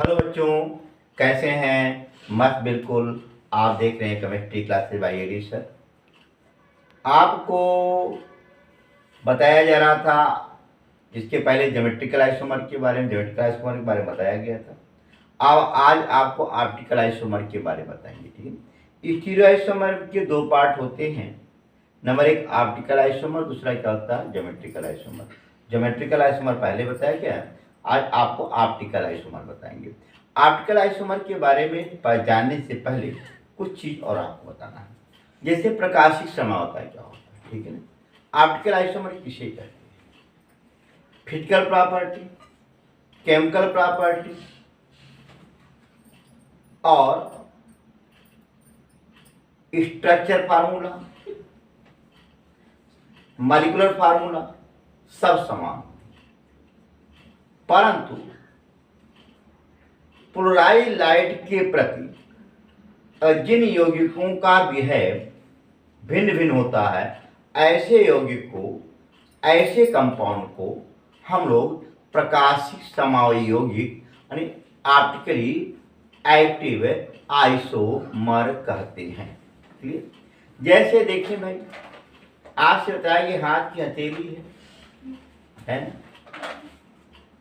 Hello बच्चों, कैसे हैं? मस्त बिल्कुल। आप देख रहे हैं chemistry classes by AD sir. आपको बताया जा रहा था इसके पहले ज्योमेट्रिकल आइसोमर के बारे में बताया गया था। अब आज आपको ऑप्टिकल आइसोमर के बारे में बताएंगे। ठीक है, स्टीरियो आइसोमर के दो पार्ट होते हैं। नंबर एक ऑप्टिकल आइसोमर, दूसरा क्या होता है ज्योमेट्रिकल आइसोमर। ज्योमेट्रिकल आइसोमर पहले बताया गया, आज आपको ऑप्टिकल आइसोमर बताएंगे। ऑप्टिकल आइसोमर के बारे में जानने से पहले कुछ चीज और आपको बताना है, जैसे प्रकाशिक समावता क्या होता है। ठीक है ना, ऑप्टिकल आइसोमर किसे कहते हैं? फिजिकल प्रॉपर्टी, केमिकल प्रॉपर्टी और स्ट्रक्चर फार्मूला, मॉलिक्यूलर फार्मूला सब समान, परंतु पोलराइज लाइट के प्रति जिन यौगिकों का बिहेव भिन्न भिन्न होता है, ऐसे यौगिक को, ऐसे कंपाउंड को हम लोग प्रकाशिक समावयी यौगिक यानी ऑप्टिकली एक्टिव आइसोमर कहते हैं। क्लियर? जैसे देखिए भाई, आपसे बताया कि हाथ की हथेली है ना?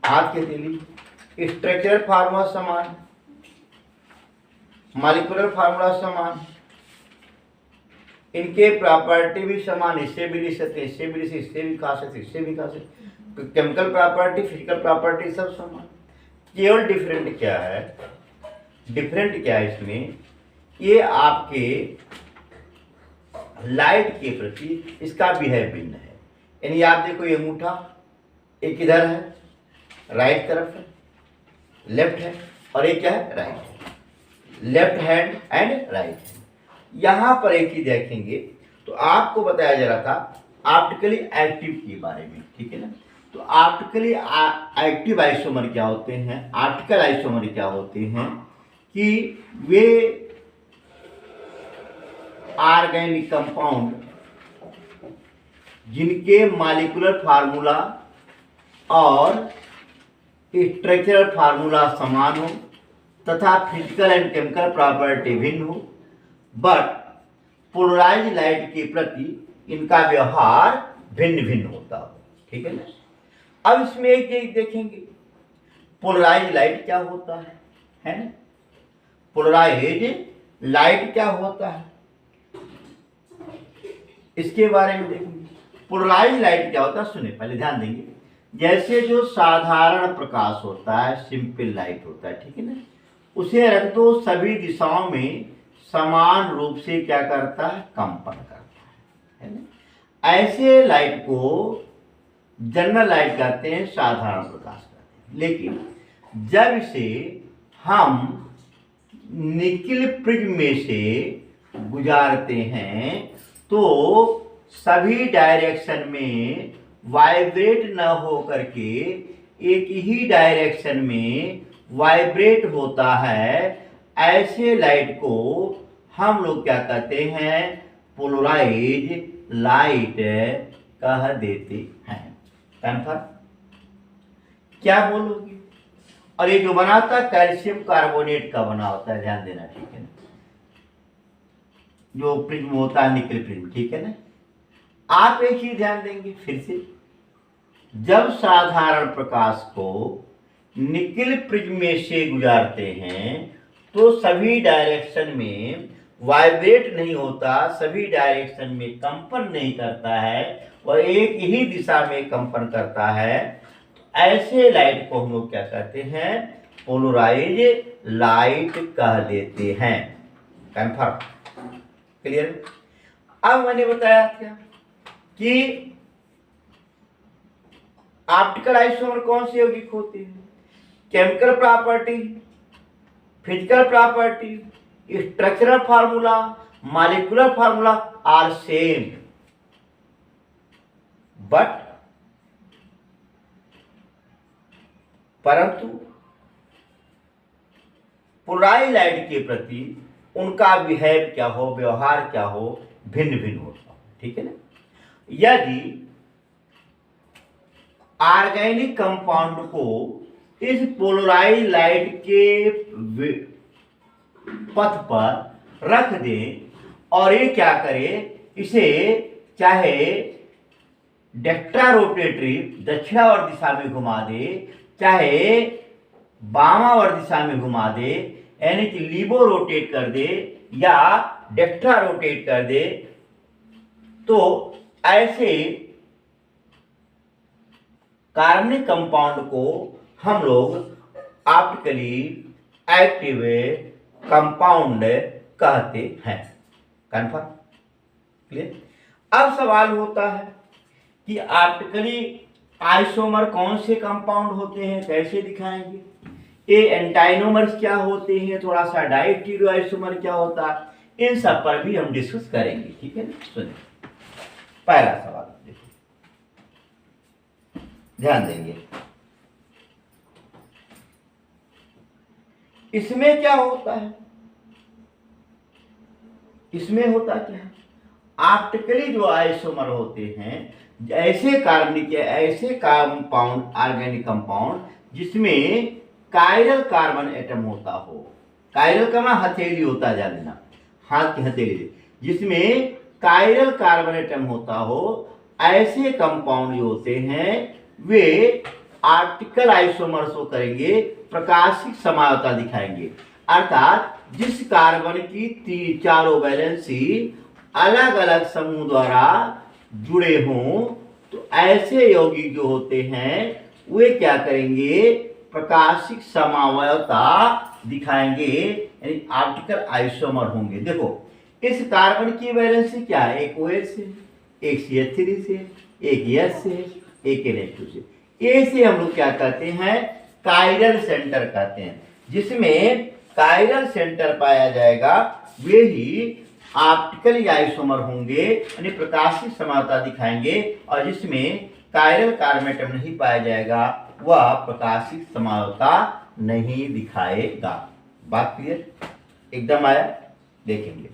हाथ की हथेली, स्ट्रक्चरल फार्मूला समान, मॉलिक्यूलर फार्मूला समान, इनके प्रॉपर्टी भी समान, इससे भी लिख सकते, इससे भी लिख सकते, इससे भी खा सकते, इससे भी खा सकते। केमिकल प्रॉपर्टी, फिजिकल प्रॉपर्टी सब समान। केवल डिफरेंट क्या है? डिफरेंट क्या है इसमें? ये आपके लाइट के प्रति इसका बिहेव भिन्न है। यानी आप देखो, ये अंगूठा एक इधर है, राइट तरफ है, लेफ्ट है, और एक क्या है? राइट है। Left hand and right hand. यहां पर एक ही देखेंगे तो आपको बताया जा रहा था ऑप्टिकली एक्टिव के बारे में। ठीक है ना, तो ऑप्टिकली एक्टिव आइसोमर क्या होते हैं, ऑप्टिकल आइसोमर क्या होते हैं कि वे ऑर्गेनिक कंपाउंड जिनके मॉलिक्यूलर फार्मूला और स्ट्रक्चरल फार्मूला समान हो तथा फिजिकल एंड केमिकल प्रॉपर्टी भिन्न हो, बट पोलराइज लाइट के प्रति इनका व्यवहार भिन्न भिन्न होता हो। ठीक है ना, अब इसमें एक चीज देखेंगे, पोलराइज लाइट क्या होता है ना? पोलराइज लाइट क्या होता है इसके बारे में देखेंगे। पोलराइज लाइट क्या होता है, सुने पहले ध्यान देंगे। जैसे जो साधारण प्रकाश होता है, सिंपल लाइट होता है, ठीक है ना, उसे रख दो, सभी दिशाओं में समान रूप से क्या करता है? कंपन करता है ना? ऐसे लाइट को जनरल लाइट कहते हैं, साधारण प्रकाश कहते हैं। लेकिन जब इसे हम निकिल प्रिज्म में से गुजारते हैं तो सभी डायरेक्शन में वाइब्रेट न हो करके एक ही डायरेक्शन में वाइब्रेट होता है। ऐसे लाइट को हम लोग क्या कहते हैं? पोलराइज लाइट कह देते हैं। कंफर्म? क्या बोलोगे? और ये जो बना था कैल्शियम कार्बोनेट का बना होता है, ध्यान देना। ठीक है ना, जो प्रिज्म होता है निकल प्रिज्म। ठीक है ना, आप एक चीज ध्यान देंगे फिर से, जब साधारण प्रकाश को निकिल प्रिज्म में से गुजारते हैं तो सभी डायरेक्शन में वाइब्रेट नहीं होता, सभी डायरेक्शन में कंपन नहीं करता है, वह एक ही दिशा में कंपन करता है। ऐसे लाइट को हम लोग क्या कहते हैं? पोलराइज लाइट कह देते हैं। कंफर्म? क्लियर? अब मैंने बताया क्या कि ऑप्टिकल आइसोमर कौन से यौगिक होते हैं? Chemical property, physical property, structural formula, molecular formula are same, but परंतु पोलराइज लाइट के प्रति उनका बिहेव क्या हो, व्यवहार क्या हो, भिन्न भिन्न होता हो। ठीक है ना, यदि ऑर्गेनिक कंपाउंड को इस पोलराइज लाइट के पथ पर रख दें और ये क्या करे, इसे चाहे डेक्ट्रारोटेटरी दक्षिणावर्त दिशा में घुमा दे, चाहे वामावर्त दिशा में घुमा दे, यानी कि लीबो रोटेट कर दे या डेक्ट्रा रोटेट कर दे, तो ऐसे कार्बनिक कंपाउंड को हम लोग ऑप्टिकली एक्टिव कंपाउंड कहते हैं। कन्फर्म? क्लियर? अब सवाल होता है कि ऑप्टिकली आइसोमर कौन से कंपाउंड होते हैं, कैसे दिखाएंगे, ये एंटाइनोमर्स क्या होते हैं, थोड़ा सा डाइस्टीरियो आइसोमर क्या होता है, इन सब पर भी हम डिस्कस करेंगे। ठीक है ना? सुनिए, पहला सवाल देखो, ध्यान देंगे। इसमें क्या होता है, इसमें होता क्या है, ऑप्टिकली जो आइसोमर होते हैं, ऐसे कार्बनिक या ऐसे कंपाउंड, ऑर्गेनिक कंपाउंड जिसमें कायरल कार्बन एटम होता हो, कायरल का मतलब हथेली होता, जान लेना, हाथ की हथेली, जिसमें कायरल कार्बन एटम होता हो, ऐसे कंपाउंड जो होते हैं वे ऑप्टिकल आइसोमर्स को करेंगे, प्रकाशिक समावता दिखाएंगे। अर्थात जिस कार्बन की चारों वैलेंसी अलग अलग समूह द्वारा जुड़े हों, तो ऐसे यौगिक जो होते हैं वे क्या करेंगे, प्रकाशिक समावयवता दिखाएंगे, यानी ऑप्टिकल आइसोमर होंगे। देखो, इस कार्बन की वैलेंसी क्या है, एक OH से, एक CH3 से, एक H से, एक NH2 से। ए से हम लोग क्या कहते हैं, कायरल सेंटर कहते हैं। जिसमें कायरल सेंटर पाया जाएगा वे ही ऑप्टिकली आइसोमर होंगे, यानी प्रकाशिक समावता दिखाएंगे, और जिसमें कायरल कार्बन एटम नहीं पाया जाएगा वह प्रकाशिक समावता नहीं दिखाएगा। बात क्लियर? एकदम आया? देखेंगे,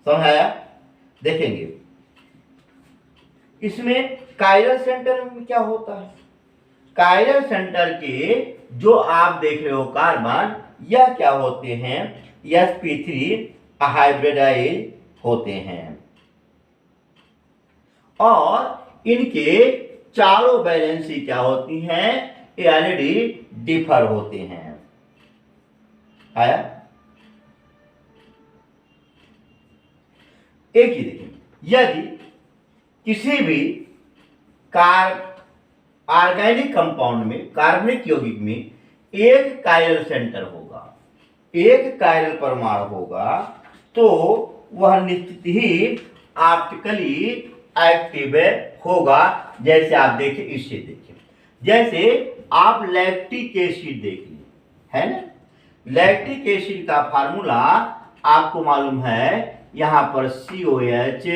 समझ आया? देखेंगे इसमें कायरल सेंटर में क्या होता है। कायरल सेंटर के जो आप देख रहे हो कार्बन, यह क्या होते हैं, sp3 हाइब्रिडाइज होते हैं, और इनके चारों वैलेंसी क्या होती हैं, ये ऑलरेडी डिफर होते हैं। आया? एक ही देखिए, यदि किसी भी ऑर्गेनिक कंपाउंड में, कार्बनिक यौगिक में एक कायरल सेंटर होगा, एक कायरल परमाणु होगा, तो वह निश्चित ही ऑप्टिकली एक्टिव होगा। जैसे आप देखें, इससे देखें, जैसे आप लैक्टिक एसिड देख लीजिए, है ना, लैक्टिक एसिड का फार्मूला आपको मालूम है, यहाँ पर COH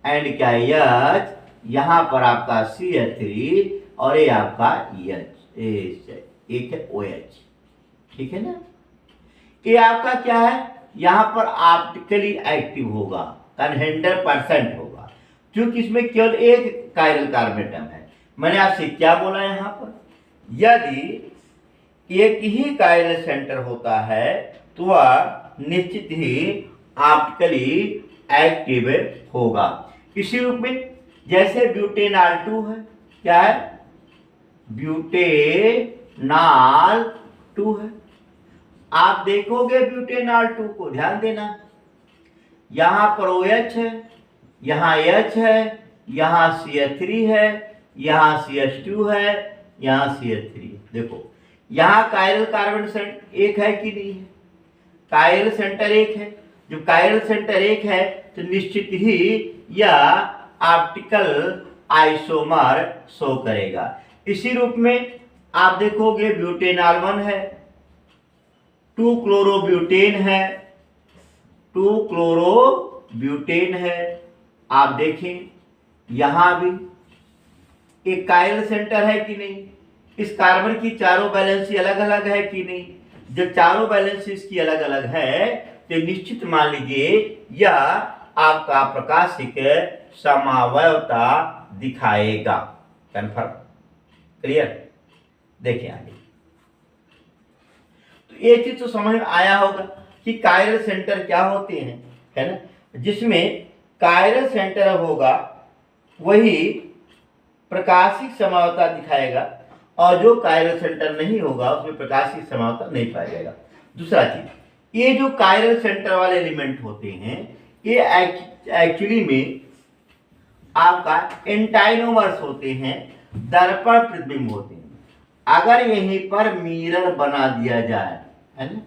एंड क्या H, यहाँ पर आपका CH3 और ये आपका H, एक है OH। ठीक है ना, ये आपका क्या है, यहाँ पर ऑप्टिकली एक्टिव होगा, 100% होगा, क्योंकि इसमें केवल एक कायरल कार्बन एटम है। मैंने आपसे क्या बोला, यहाँ पर यदि एक ही कायरल सेंटर होता है तो वह निश्चित ही ऑप्टिकली एक्टिव होगा। इसी रूप में जैसे ब्यूटेनॉल 2 है, क्या है, ब्यूटेनॉल 2 है। आप देखोगे ब्यूटेनॉल 2 को, ध्यान देना, यहां पर OH है, यहां H है, यहां CH3 है, यहां CH2 है, यहां CH3। देखो, यहां कायरल कार्बन सेंटर एक है कि नहीं है, कायरल सेंटर एक है। जब कायरल सेंटर एक है तो निश्चित ही यह ऑप्टिकल आइसोमर शो करेगा। इसी रूप में आप देखोगे ब्यूटेनॉल 1 है, 2 क्लोरोब्यूटेन है, 2 क्लोरोब्यूटेन है। आप देखें यहां भी एक कायरल सेंटर है कि नहीं, इस कार्बन की चारों वैलेंसी अलग अलग है कि नहीं। जब चारों वैलेंसी इसकी अलग अलग है तो निश्चित मान लीजिए यह आपका प्रकाशिक समावयवता दिखाएगा। Confirm, clear. देखिए आगे, तो ये चीज तो समझ में आया होगा कि कायरल सेंटर क्या होते हैं, है ना। जिसमें कायरल सेंटर होगा वही प्रकाशिक समावता दिखाएगा, और जो कायरल सेंटर नहीं होगा उसमें प्रकाशिक समावता नहीं पाया जाएगा। दूसरा चीज, ये जो कायरल सेंटर वाले एलिमेंट होते हैं ये एक्चुअली में आपका एंटाइनोमर्स होते हैं, दर्पण प्रतिबिंब होते हैं। अगर यहीं पर मिरर बना दिया जाए, है ना,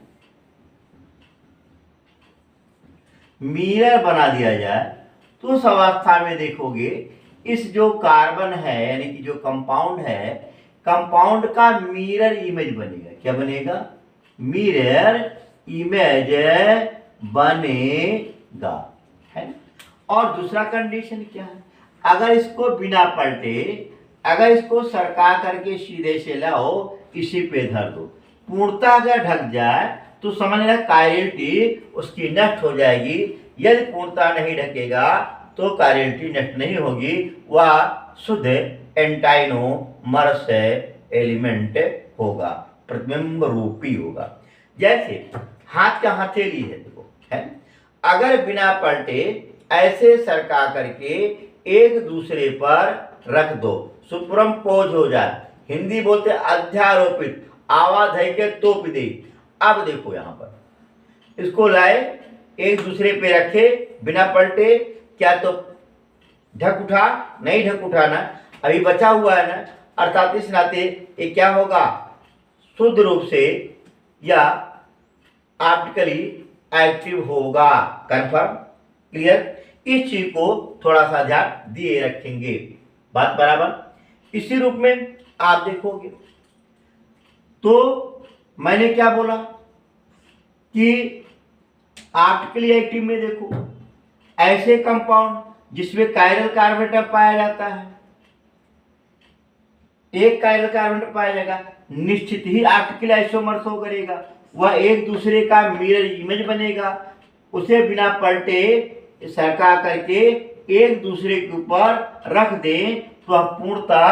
मिरर बना दिया जाए तो उस अवस्था में देखोगे इस जो कार्बन है यानी कि जो कंपाउंड है, कंपाउंड का मिरर इमेज बनेगा। क्या बनेगा? मिरर इमेज बनेगा, है ना। और दूसरा कंडीशन क्या है, अगर इसको बिना पलटे, अगर इसको सरका करके सीधे से लाओ, इसी पे धर दो, पूर्णतः अगर ढक जाए तो समझ लेना कायरलिटी उसकी नष्ट हो जाएगी। यदि पूर्णतः नहीं ढकेगा तो कायरलिटी नष्ट नहीं होगी, वह शुद्ध एंटाइनोमर्स एलिमेंट होगा, प्रतिबिंब रूपी होगा। जैसे हाथ का हथेली है, देखो, है, अगर बिना पलटे ऐसे सरका करके एक दूसरे पर रख दो, सुपरम्पोज हो जाए, हिंदी बोलते अध्यारोपित, आवाज है के तोप दे। अब देखो यहां पर इसको लाए, एक दूसरे पे रखे बिना पलटे, क्या तो ढक उठा? नहीं ढक उठाना, अभी बचा हुआ है ना, अर्थात इस नाते ये क्या होगा, शुद्ध रूप से या ऑप्टिकली एक्टिव होगा। Confirm, clear. इस चीज को थोड़ा सा ध्यान दिए रखेंगे, बात बराबर। इसी रूप में आप देखोगे तो मैंने क्या बोला कि ऑप्टिकली एक्टिव में देखो ऐसे कंपाउंड जिसमें कायरल कार्बन एटम पाया जाता है, एक कायरल कार्बन एटम पाया जाएगा, निश्चित ही ऑप्टिकल आइसोमर्स हो करेगा, वह एक दूसरे का मिरर इमेज बनेगा। उसे बिना पलटे सरका करके एक दूसरे के ऊपर रख दें तो वह पूर्णतः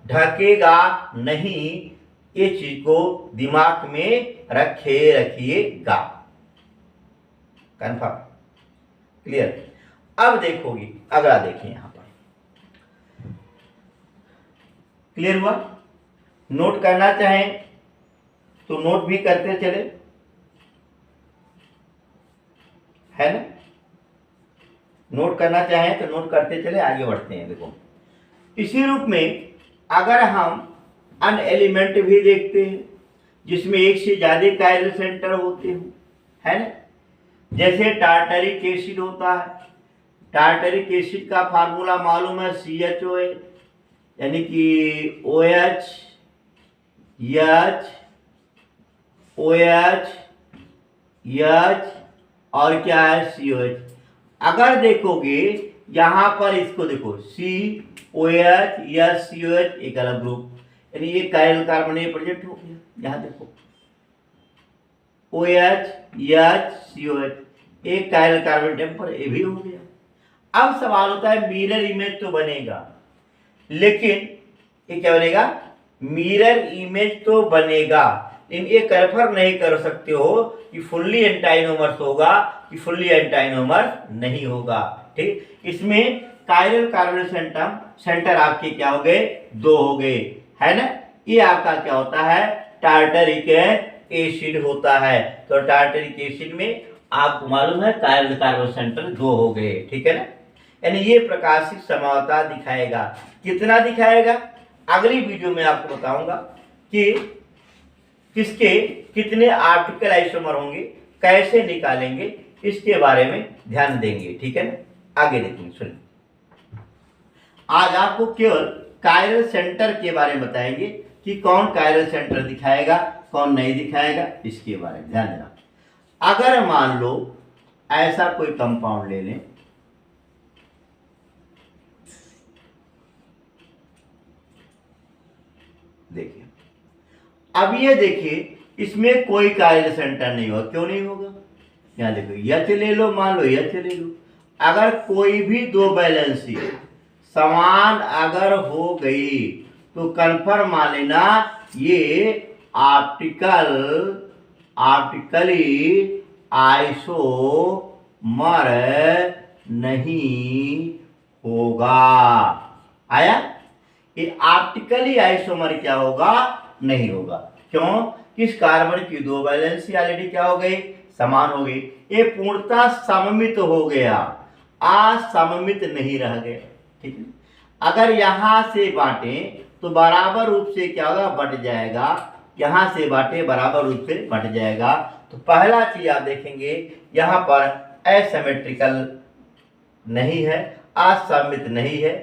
ढकेगा नहीं। ये चीज को दिमाग में रखिएगा। Confirm, clear. अब देखोगी, अगला देखिए यहां पर, क्लियर हुआ? नोट करना चाहें तो नोट भी करते चले, है ना। नोट करना चाहें तो नोट करते चले, आगे बढ़ते हैं। देखो इसी रूप में अगर हम अन एलिमेंट भी देखते हैं जिसमें एक से ज्यादा कायरल सेंटर होते हैं, है ना। जैसे टार्टरिक एसिड होता है, टार्टरिक एसिड का फार्मूला मालूम है, CHOH, यानी कि OH H OH H और क्या है COH। अगर देखोगे यहां पर इसको देखो COH या COH एक अलग ग्रुप, यानी ये कायरल कार्बन प्रोजेक्ट हो गया। यहां देखो OH H COH एक कायरल कार्बन टेम्पर ये भी हो गया। अब सवाल होता है मिरर इमेज तो बनेगा, लेकिन ये क्या बनेगा, मिरर इमेज तो बनेगा, लेकिन ये कन्फर्म नहीं कर सकते हो कि फुल्ली एंटाइनोमर्स होगा कि फुल्ली एंटाइनोमर्स नहीं होगा। ठीक, इसमें कायरल कार्बन सेंटर आपके क्या हो गए, 2 हो गए, है ना। ये आपका क्या होता है, टार्टरिक एसिड होता है। तो टार्टरिक एसिड में आपको मालूम है कायरल कार्बन सेंटर 2 हो गए, ठीक है ना। यानी ये प्रकाशिक समावता दिखाएगा। कितना दिखाएगा, अगली वीडियो में आपको बताऊंगा कि किसके कितने ऑप्टिकल आइसोमर होंगे, कैसे निकालेंगे, इसके बारे में ध्यान देंगे, ठीक है ना। आगे देखेंगे, सुनिए। आज आपको केवल कायरल सेंटर के बारे में बताएंगे कि कौन कायरल सेंटर दिखाएगा, कौन नहीं दिखाएगा, इसके बारे में ध्यान देना। अगर मान लो ऐसा कोई कंपाउंड ले लें, देखिए, अब ये देखिए इसमें कोई कायरल सेंटर नहीं होगा। क्यों नहीं होगा, यहां देखो, यच ले लो, मान लो यच ले लो, अगर कोई भी 2 बैलेंसी समान अगर हो गई तो कन्फर्म मान लेना ये ऑप्टिकली आइसोमर नहीं होगा। आया? ये ऑप्टिकली आइसोमर क्या होगा? नहीं होगा। क्यों? किस कार्बन की दो वैलेंसी ऑलरेडी क्या हो गई? समान हो गई। ये पूर्णतः सममित हो गया, असममित नहीं रह गया। ठीक है। अगर यहां से बांटे तो बराबर रूप से क्या होगा? बट जाएगा। यहां से बांटे बराबर रूप से बट जाएगा। तो पहला चीज आप देखेंगे यहां पर एसिमेट्रिकल नहीं है, असममित नहीं है।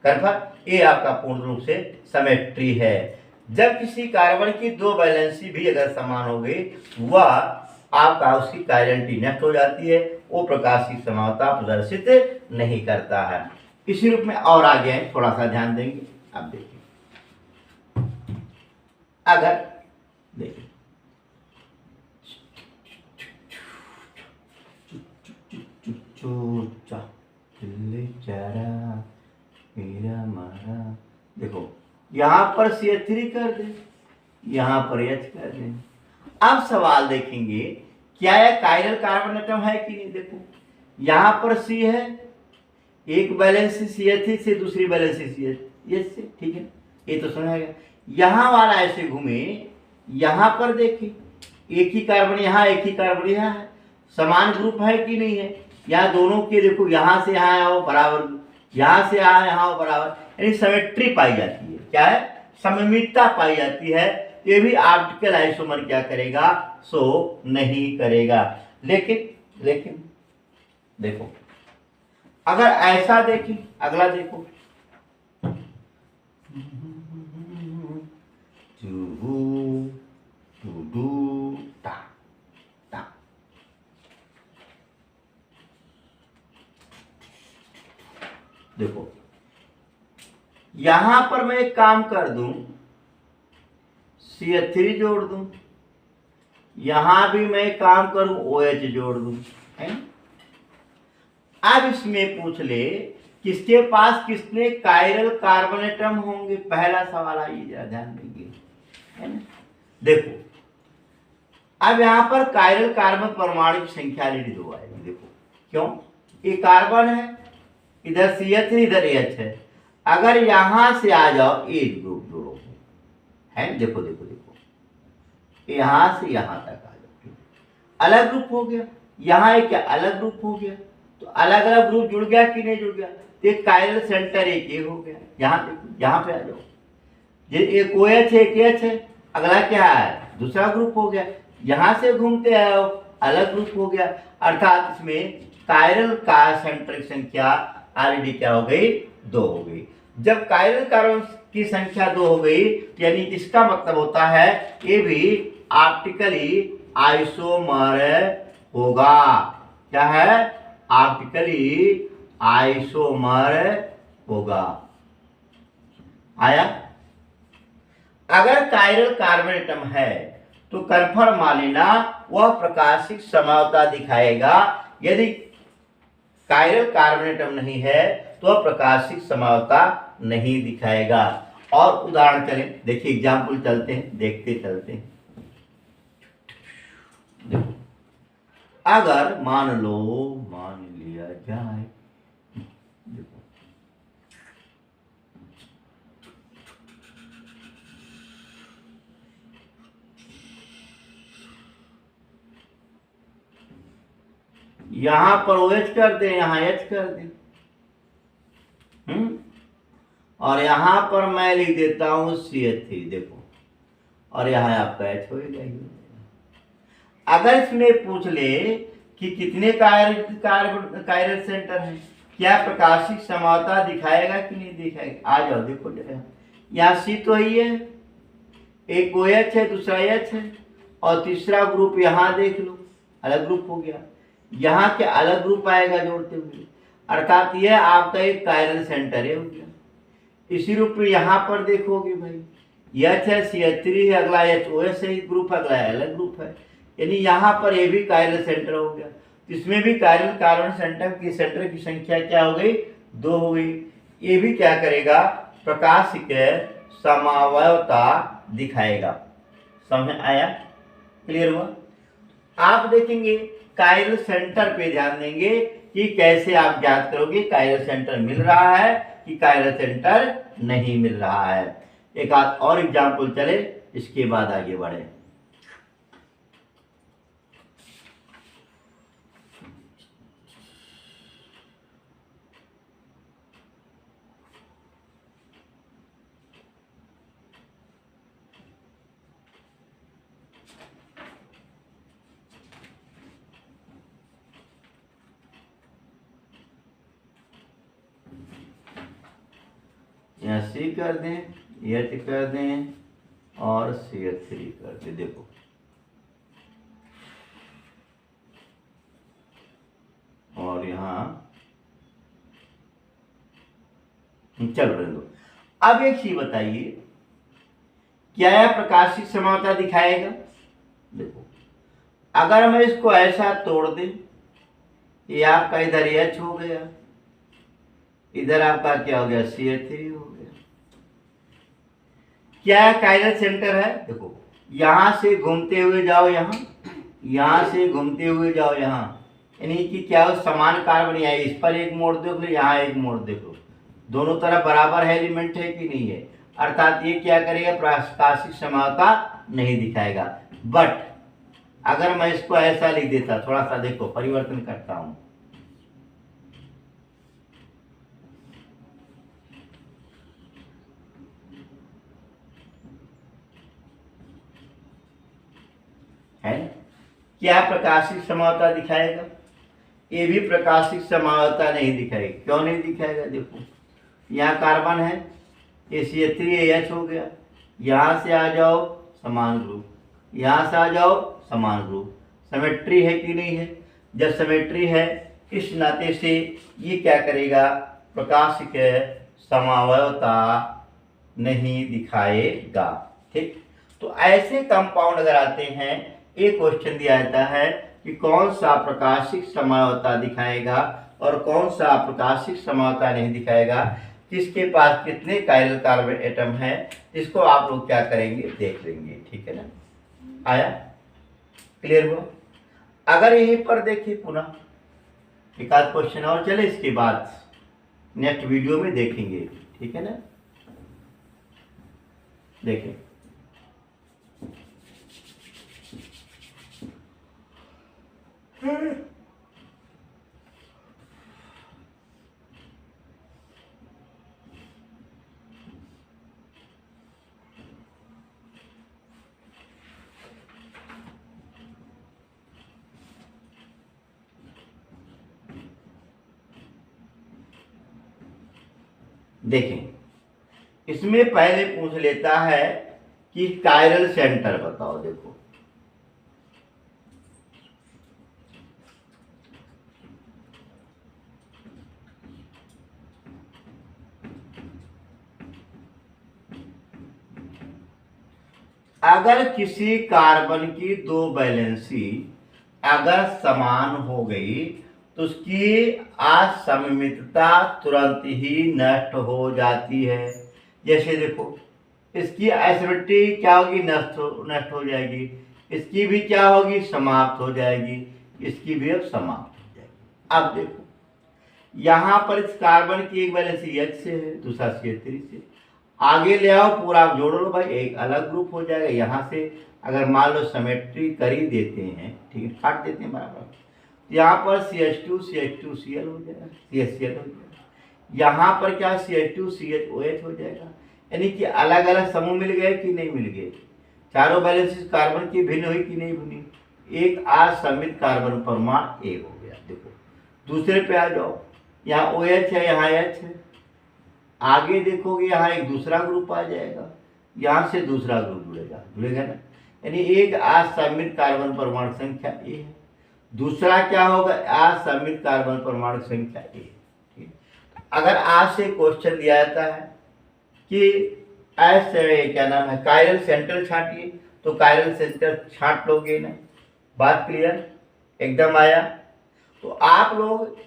कन्फर्म? ये आपका पूर्ण रूप से सिमेट्री है। जब किसी कार्बन की दो वैलेंसी भी अगर समान हो गई, वह आपका उसकी कायरलिटी नष्ट हो जाती है, वो प्रकाश की समानता प्रदर्शित नहीं करता है। इसी रूप में और आगे हैं, थोड़ा सा ध्यान देंगे। आप देखिए, अगर देखिए देखो यहां पर CH3 कर दे, यहां पर H कर दे। अब सवाल देखेंगे क्या यह कायरल कार्बन एटम है कि नहीं। देखो यहां पर C है, एक वैलेंसी CH3 से दूसरी वैलेंसी CH से, ठीक है, ये तो समझ गया। यहां वाला ऐसे घूमे, यहां पर देखें एक ही कार्बन यहां, एक ही कार्बन यहां है, समान ग्रुप है कि नहीं है। यहाँ दोनों के देखो, यहां से यहां आओ बराबर, यहां से यहां आओ बराबर, यानी सिमेट्री पाई जाती है। क्या है? सममितता पाई जाती है। ये भी ऑप्टिकल आइसोमर क्या करेगा? सो नहीं करेगा। लेकिन देखो अगर ऐसा देखें, अगला देखो, देखो यहां पर मैं एक काम कर दूं, CH3 जोड़ दूं, यहां भी मैं काम करूं OH जोड़ दूं, है? अब इसमें पूछ ले किसके पास कितने कायरल कार्बन एटम होंगे। पहला सवाल आइए जरा ध्यान देंगे, है ना। देखो अब यहां पर कायरल कार्बन परमाणु की संख्या 2 आएगी। देखो क्यों? ये कार्बन है, इधर CH इधर H है। अगर यहां से आ जाओ, एक ग्रुप जोड़ो, है, देखो देखो देखो, यहां से यहां तक आ जाओ, अलग ग्रुप हो गया। यहां एक क्या अलग ग्रुप हो गया, तो अलग अलग ग्रुप जुड़ गया कि नहीं जुड़ गया। तो एक कायरल सेंटर एक ये हो गया। यहां देखो, यहां पे आ जाओ, ये एक OH है, एक H है, अगला क्या है? दूसरा ग्रुप हो गया। यहां से घूमते आओ, अलग ग्रुप हो गया। अर्थात इसमें कायरल का सेंटर संख्या ऑलरेडी क्या हो गई? 2 हो गई। जब कायरल कार्बन की संख्या 2 हो गई, यानी इसका मतलब होता है ये भी ऑप्टिकली आइसोमर होगा। क्या है? ऑप्टिकली आइसोमर होगा। आया? अगर कायरल कार्बन एटम है तो कन्फर्म मान लेना वह प्रकाशिक समावता दिखाएगा। यदि कायरल कार्बन एटम नहीं है तो वह प्रकाशिक समावता नहीं दिखाएगा। और उदाहरण चलें, देखिए एग्जाम्पल चलते हैं, देखते चलते हैं। देखो अगर मान लिया जाए, देखो यहां पर OH कर दे, यहां H कर दे, और यहां पर मैं लिख देता हूं CH3, देखो, और यहां आपका H हो जाएगा। अगर इसमें पूछ ले कि कितने कायरल सेंटर है, क्या प्रकाशिक समावता दिखाएगा कि नहीं दिखाएगा। आ जाओ देखो जरा, यहाँ C तो ही है, एक OH है, दूसरा H है, और तीसरा ग्रुप यहाँ देख लो, अलग ग्रुप हो गया। यहाँ के अलग ग्रुप आएगा जोड़ते हुए, अर्थात यह आपका एक कायरल सेंटर है हो गया। इसी रूप में यहाँ पर देखोगे भाई, H है, CH3 है, अगला OH है, ग्रुप अगला अलग ग्रुप है, यानी यहाँ पर ये भी कायरल सेंटर हो गया। इसमें भी कायरल कार्बन सेंटर की संख्या क्या हो गई? 2 हो गई। ये भी क्या करेगा, प्रकाश के समावयवता दिखाएगा। समझ आया, क्लियर हुआ। आप देखेंगे कायरल सेंटर पे ध्यान देंगे कि कैसे आप ज्ञात करोगे कायरल सेंटर मिल रहा है कि कायरल सेंटर नहीं मिल रहा है। एक आध और एग्जाम्पल चले, इसके बाद आगे बढ़े। यहाँ सी कर दें, एच कर दें और CH3 कर दें। देखो और यहाँ चल रहे दो। अब एक चीज बताइए, क्या यह प्रकाशिक समावता दिखाएगा? देखो अगर मैं इसको ऐसा तोड़ दें, ये आपका इधर H हो गया, इधर आपका क्या हो गया, CH3 हो गया। क्या कायरल सेंटर है? देखो यहां से घूमते हुए जाओ यहाँ, यहां से घूमते हुए जाओ यहाँ, यानी कि क्या हो, समान कार्बन है, इस पर एक मोड़ देख लो, यहाँ एक मोड़ देख लो, दोनों तरफ बराबर है एलिमेंट है कि नहीं है, अर्थात ये क्या करेगा, प्रकाशिक समावता नहीं दिखाएगा। बट अगर मैं इसको ऐसा लिख देता, थोड़ा सा देखो परिवर्तन करता हूं, है क्या प्रकाशिक समावता दिखाएगा? ये भी प्रकाशिक समावता नहीं दिखाएगी। क्यों नहीं दिखाएगा? देखो यहाँ कार्बन है, ये CH3H हो गया, यहाँ से आ जाओ समान ग्रुप, यहाँ से आ जाओ समान ग्रुप, सिमेट्री है कि नहीं है? जब सिमेट्री है इस नाते से ये क्या करेगा, प्रकाशिक समावयवता नहीं दिखाएगा। ठीक, तो ऐसे कंपाउंड अगर आते हैं, एक क्वेश्चन दिया जाता है कि कौन सा प्रकाशिक समावयवता दिखाएगा और कौन सा प्रकाशिक समावयवता नहीं दिखाएगा, किसके पास कितने कायरल कार्बन एटम है, इसको आप लोग क्या करेंगे, देख लेंगे। ठीक है ना, आया, क्लियर हुआ। अगर यहीं पर देखिए पुनः एक आध क्वेश्चन और चले, इसके बाद नेक्स्ट वीडियो में देखेंगे। ठीक है ना, देखें देखें इसमें पहले पूछ लेता है कि कायरल सेंटर बताओ। देखो अगर किसी कार्बन की दो वैलेंसी अगर समान हो गई तो उसकी असममितता तुरंत ही नष्ट हो जाती है। जैसे देखो इसकी एसिमिट्री क्या होगी, नष्ट हो जाएगी, इसकी भी क्या होगी, समाप्त हो जाएगी, इसकी भी अब समाप्त हो जाएगी। अब देखो यहाँ पर इस कार्बन की एक वैलेंसी H से है, दूसरा CH3 से, आगे ले आओ पूरा आप जोड़ लो भाई, एक अलग ग्रुप हो जाएगा। यहाँ से अगर मान लो सिमेट्री कर ही देते हैं, ठीक है, काट देते हैं बराबर, यहाँ पर CH2CH2Cl हो जाएगा, CHCl हो जाएगा, यहाँ पर क्या CH2CHOH हो जाएगा। यानी कि अलग अलग समूह मिल गए कि नहीं मिल गए, चारों बैलेंस कार्बन की भिन्न हुई कि नहीं बनी, एक असमित कार्बन परमाणु एक हो गया। देखो दूसरे पे आ जाओ, यहाँ OH है, यहाँ H है, आगे देखोगे यहाँ एक दूसरा ग्रुप आ जाएगा, यहाँ से दूसरा ग्रुप जुड़ेगा ना, यानी एक असमित कार्बन परमाणु संख्या ए है, दूसरा क्या होगा, असमित कार्बन परमाणु संख्या ए। ठीक, अगर आज से क्वेश्चन दिया जाता है कि ऐसे क्या नाम है, कायरल सेंटर छांटिए, तो कायरल सेंटर छांट लोगे ना, बात क्लियर एकदम आया। तो आप लोग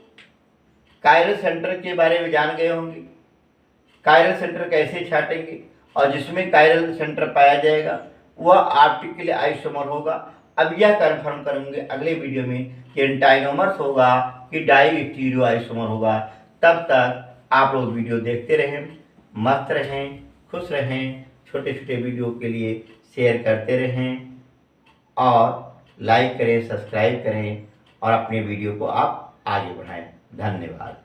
कायरल सेंटर के बारे में जान गए होंगे, कायरल सेंटर कैसे छाटेंगे, और जिसमें कायरल सेंटर पाया जाएगा वह आर्टिकल आइसोमर होगा। अब यह कन्फर्म करेंगे अगले वीडियो में कि एंटाइनोमर्स होगा कि डाई आइसोमर होगा। तब तक आप लोग वीडियो देखते रहें, मस्त रहें, खुश रहें। छोटे छोटे वीडियो के लिए शेयर करते रहें और लाइक करें, सब्सक्राइब करें और अपने वीडियो को आप आगे बढ़ाएं। धन्यवाद।